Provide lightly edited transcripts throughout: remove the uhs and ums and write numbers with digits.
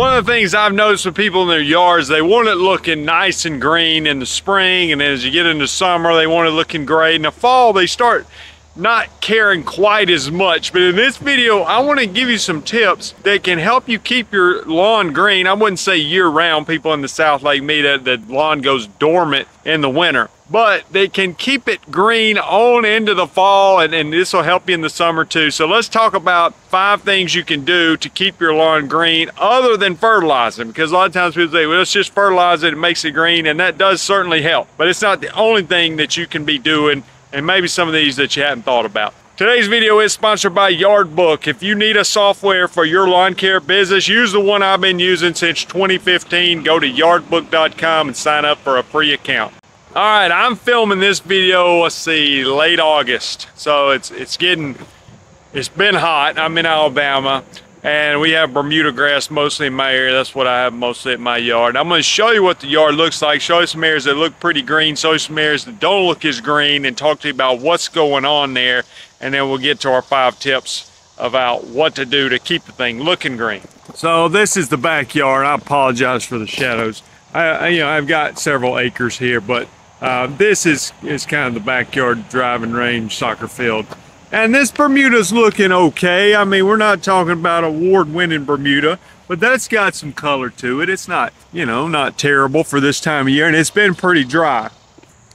One of the things I've noticed with people in their yards, they want it looking nice and green in the spring, and then as you get into summer, they want it looking great. In the fall, they start not caring quite as much. But in this video, I want to give you some tips that can help you keep your lawn green. I wouldn't say year-round. People in the South like me, that the lawn goes dormant in the winter. But they can keep it green on into the fall, and this will help you in the summer too. So let's talk about 5 things you can do to keep your lawn green other than fertilizing, because a lot of times people say, well, let's just fertilize it, it makes it green, and that does certainly help. But it's not the only thing that you can be doing, and maybe some of these that you hadn't thought about. Today's video is sponsored by Yardbook. If you need a software for your lawn care business, use the one I've been using since 2015. Go to yardbook.com and sign up for a free account. All right, I'm filming this video, let's see, late August. So it's been hot. I'm in Alabama, and we have Bermuda grass mostly in my area. That's what I have mostly at my yard. I'm gonna show you what the yard looks like, show you some areas that look pretty green, show you some areas that don't look as green, and talk to you about what's going on there. And then we'll get to our 5 tips about what to do to keep the thing looking green. So this is the backyard. I apologize for the shadows. I've got several acres here, but this is kind of the backyard driving range, soccer field. And this Bermuda's looking okay. I mean, we're not talking about award-winning Bermuda, but that's got some color to it. It's not, not terrible for this time of year, and it's been pretty dry.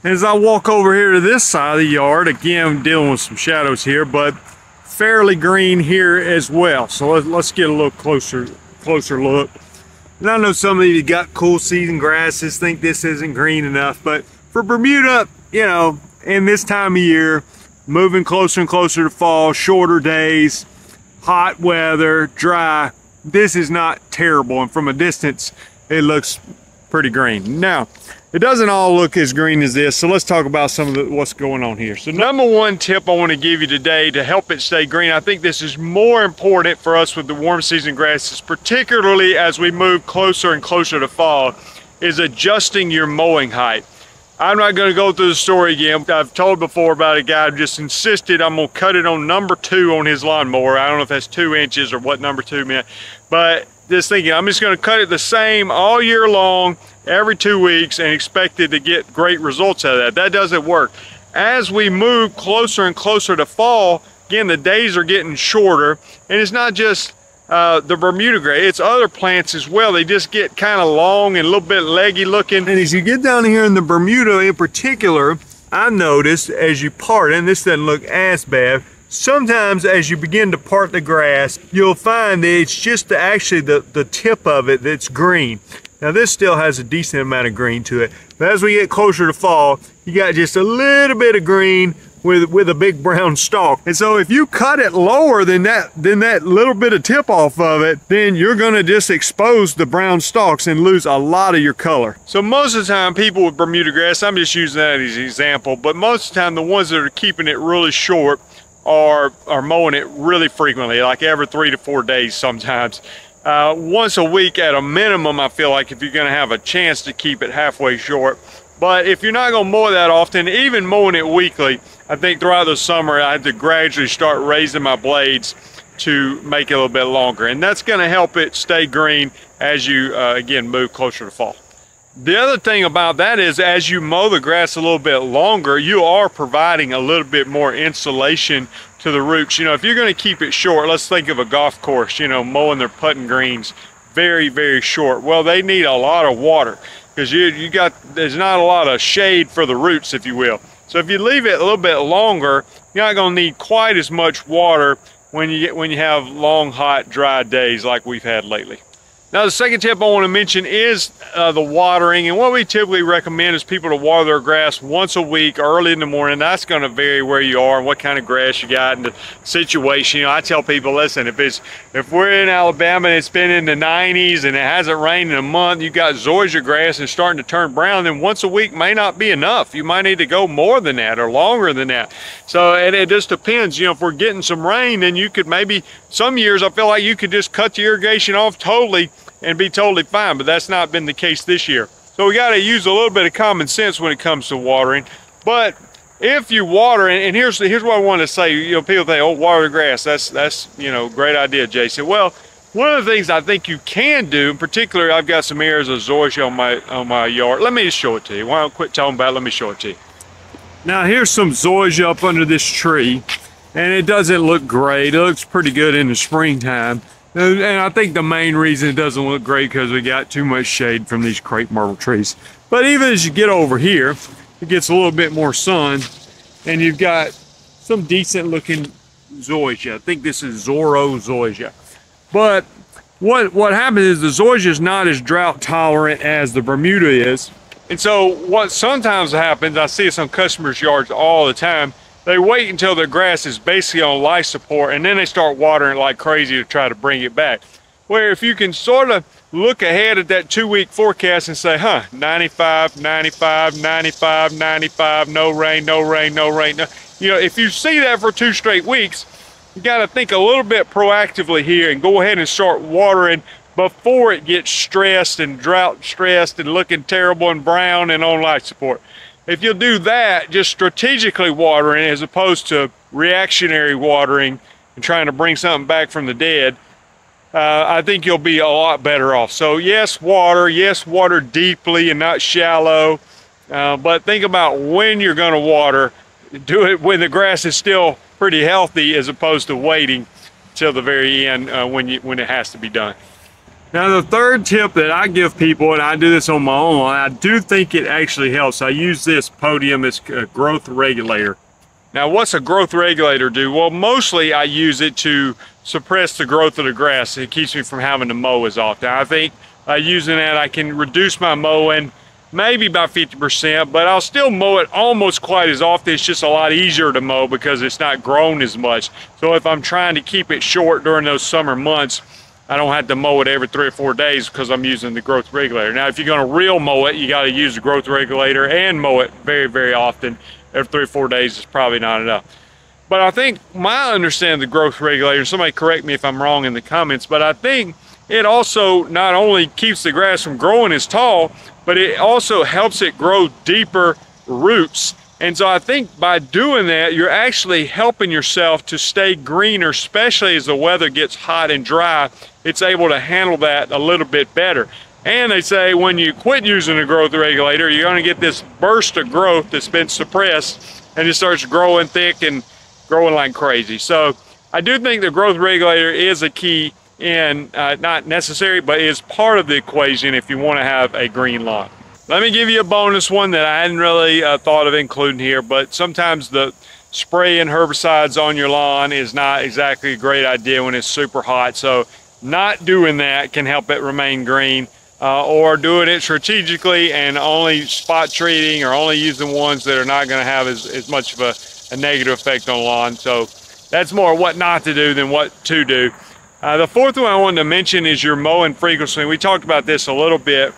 As I walk over here to this side of the yard, again, I'm dealing with some shadows here, but fairly green here as well. So let's get a little closer look. And I know some of you got cool season grasses, think this isn't green enough, but for Bermuda, in this time of year, moving closer and closer to fall, shorter days, hot weather, dry, this is not terrible. And from a distance, it looks pretty green. Now, it doesn't all look as green as this, so let's talk about some of what's going on here. So number 1 tip I want to give you today to help it stay green, I think this is more important for us with the warm season grasses, particularly as we move closer and closer to fall, is adjusting your mowing height. I'm not going to go through the story again. I've told before about a guy who just insisted I'm going to cut it on number 2 on his lawnmower. I don't know if that's 2 inches or what number 2 meant, but just thinking I'm just going to cut it the same all year long, every 2 weeks, and expected to get great results out of that. That doesn't work. As we move closer and closer to fall, again, the days are getting shorter, and it's not just the Bermuda grass, it's other plants as well. They just get kind of long and a little bit leggy looking. And as you get down here in the Bermuda in particular, I noticed as you part, and this doesn't look as bad, sometimes as you begin to part the grass, you'll find that it's just actually the tip of it that's green. Now this still has a decent amount of green to it, but as we get closer to fall, you got just a little bit of green with a big brown stalk. And so if you cut it lower than that little bit of tip off of it, then you're gonna just expose the brown stalks and lose a lot of your color. So most of the time, people with Bermuda grass, I'm just using that as an example, but most of the time the ones that are keeping it really short are mowing it really frequently, like every 3 to 4 days sometimes. Once a week at a minimum, I feel like, if you're gonna have a chance to keep it halfway short. But if you're not gonna mow that often, even mowing it weekly, I think throughout the summer I had to gradually start raising my blades to make it a little bit longer. And that's gonna help it stay green as you, again, move closer to fall. The other thing about that is, as you mow the grass a little bit longer, you are providing a little bit more insulation to the roots. If you're gonna keep it short, let's think of a golf course, mowing their putting greens very, very short. Well, they need a lot of water, because there's not a lot of shade for the roots, if you will. So if you leave it a little bit longer, you're not going to need quite as much water when you have long, hot, dry days like we've had lately. Now, the second tip I want to mention is the watering. And what we typically recommend is people to water their grass once a week, early in the morning. That's going to vary where you are and what kind of grass you got and the situation. I tell people, listen, if we're in Alabama and it's been in the 90s and it hasn't rained in a month, you got zoysia grass and starting to turn brown, then once a week may not be enough. You might need to go more than that or longer than that. So, and it just depends. If we're getting some rain, then you could maybe, some years I feel like you could just cut the irrigation off totally and be totally fine, but that's not been the case this year. So we got to use a little bit of common sense when it comes to watering. But if you water, and here's what I want to say, people think, oh, water the grass, that's great idea, Jason. Well, One of the things I think you can do, in particular, I've got some areas of zoysia on my yard. Let me just show it to you. Why don't quit talking about it? Let me show it to you. Now here's some zoysia up under this tree, and it doesn't look great. It looks pretty good in the springtime. And I think the main reason it doesn't look great because we got too much shade from these crepe myrtle trees. But even as you get over here, it gets a little bit more sun, and you've got some decent looking zoysia. I think this is Zorro zoysia. But what happens is the zoysia is not as drought tolerant as the Bermuda is. And so what sometimes happens, I see this on customers' yards all the time, they wait until their grass is basically on life support and then they start watering like crazy to try to bring it back. Where if you can sort of look ahead at that 2-week forecast and say, 95, 95, 95, 95, no rain, no rain, no rain. You know, if you see that for 2 straight weeks, you got to think a little bit proactively here and go ahead and start watering before it gets stressed and drought stressed and looking terrible and brown and on life support. If you'll do that, just strategically watering as opposed to reactionary watering and trying to bring something back from the dead, I think you'll be a lot better off. So yes, water deeply and not shallow, but think about when you're going to water. Do it when the grass is still pretty healthy as opposed to waiting till the very end when it has to be done. Now the third tip that I give people, and I do this on my own, I do think it actually helps. I use this podium as a growth regulator. Now what's a growth regulator do? Well, mostly I use it to suppress the growth of the grass. It keeps me from having to mow as often. I think using that I can reduce my mowing maybe by 50%, but I'll still mow it almost quite as often. It's just a lot easier to mow because it's not grown as much. So if I'm trying to keep it short during those summer months, I don't have to mow it every 3 or 4 days because I'm using the growth regulator. Now, if you're going to real mow it, you got to use the growth regulator and mow it very, very often. Every 3 or 4 days is probably not enough. But I think my understanding of the growth regulator, somebody correct me if I'm wrong in the comments, but I think it also not only keeps the grass from growing as tall, but it also helps it grow deeper roots. And so I think by doing that, you're actually helping yourself to stay greener, especially as the weather gets hot and dry. It's able to handle that a little bit better. And they say when you quit using the growth regulator, you're going to get this burst of growth that's been suppressed, and it starts growing thick and growing like crazy. So I do think the growth regulator is a key, and not necessary, but is part of the equation if you want to have a green lawn. Let me give you a bonus one that I hadn't really thought of including here, but sometimes the spraying herbicides on your lawn is not exactly a great idea when it's super hot. So not doing that can help it remain green, or doing it strategically and only spot treating or only using ones that are not going to have as much of a negative effect on the lawn. So that's more what not to do than what to do. The fourth one I wanted to mention is your mowing frequency. We talked about this a little bit.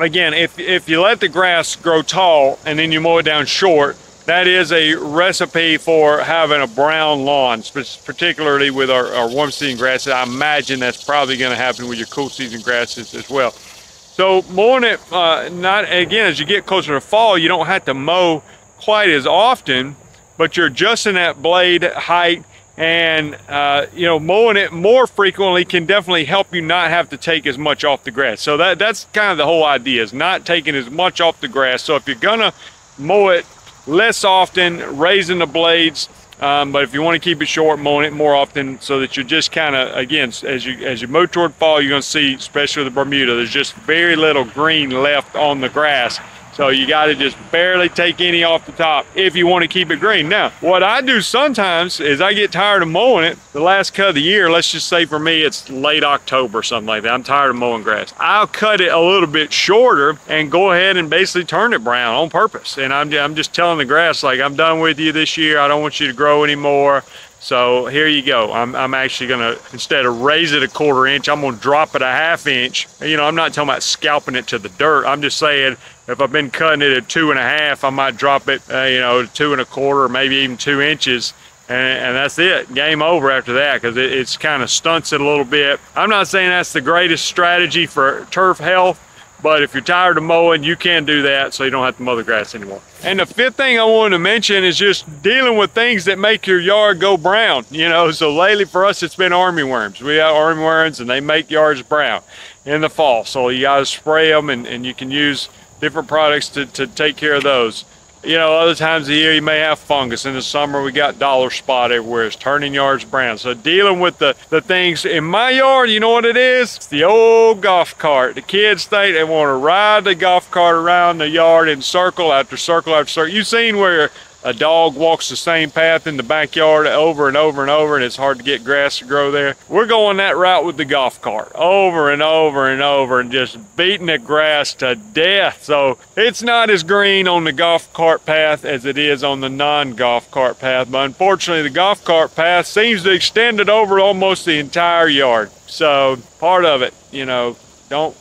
Again, if you let the grass grow tall and then you mow it down short, that is a recipe for having a brown lawn, particularly with our warm season grasses. I imagine that's probably going to happen with your cool season grasses as well. So mowing it, as you get closer to fall, you don't have to mow quite as often, but you're adjusting that blade height. And mowing it more frequently can definitely help you not have to take as much off the grass. So that's kind of the whole idea, is not taking as much off the grass. So if you're gonna mow it less often, raising the blades, but if you want to keep it short, mowing it more often, so that you're just kind of, again, as you move toward fall, you're gonna see, especially with the Bermuda, there's just very little green left on the grass. So you got to just barely take any off the top if you want to keep it green. Now, what I do sometimes is I get tired of mowing it the last cut of the year. Let's just say for me, it's late October or something like that. I'm tired of mowing grass. I'll cut it a little bit shorter and go ahead and basically turn it brown on purpose. And I'm just telling the grass, like, I'm done with you this year. I don't want you to grow anymore. So here you go. I'm actually gonna, instead of raise it a 1/4 inch, I'm gonna drop it a 1/2 inch. You know, I'm not talking about scalping it to the dirt. I'm just saying, if I've been cutting it at 2 1/2, I might drop it, to 2 1/4, maybe even 2 inches. And that's it. Game over after that, because it's kind of stunts it a little bit. I'm not saying that's the greatest strategy for turf health, But if you're tired of mowing, you can do that so you don't have to mow the grass anymore. And the fifth thing I wanted to mention is just dealing with things that make your yard go brown. You know, so lately for us, it's been armyworms. We have armyworms and they make yards brown in the fall. So you gotta spray them, and you can use different products to take care of those. You know, other times of the year you may have fungus. In the summer we got dollar spot everywhere. It's turning yards brown. So dealing with the things in my yard, you know what it is? It's the old golf cart. The kids think they want to ride the golf cart around the yard in circle after circle after circle. You've seen where a dog walks the same path in the backyard over and over and over, and it's hard to get grass to grow there. We're going that route with the golf cart, over and over and over, and just beating the grass to death. So it's not as green on the golf cart path as it is on the non-golf cart path, but unfortunately the golf cart path seems to extend it over almost the entire yard. So part of it, you know, don't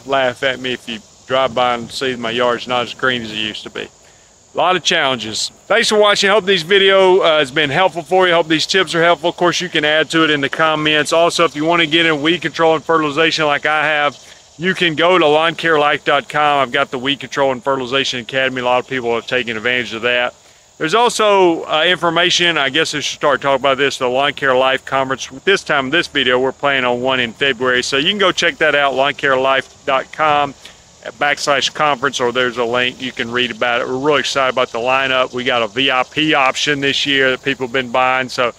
laugh at me if you drive by and see my yard's not as green as it used to be. A lot of challenges. Thanks for watching. I hope this video has been helpful for you. I hope these tips are helpful. Of course, you can add to it in the comments. Also, if you want to get in weed control and fertilization like I have, you can go to lawncarelife.com. I've got the Weed Control and Fertilization Academy. A lot of people have taken advantage of that. There's also information, I guess I should start talking about this, the Lawn Care Life Conference. This time in this video, we're planning on one in February. So you can go check that out, lawncarelife.com. /conference, or there's a link. You can read about it. We're really excited about the lineup. We got a VIP option this year that people have been buying, so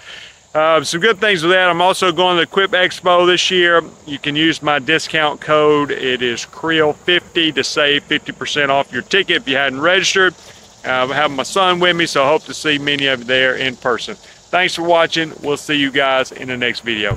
some good things with that. I'm also going to the Equip Expo this year. You can use my discount code. It is CREOL50 to save 50% off your ticket if you hadn't registered. I'm having my son with me, so I hope to see many of you there in person. Thanks for watching. We'll see you guys in the next video.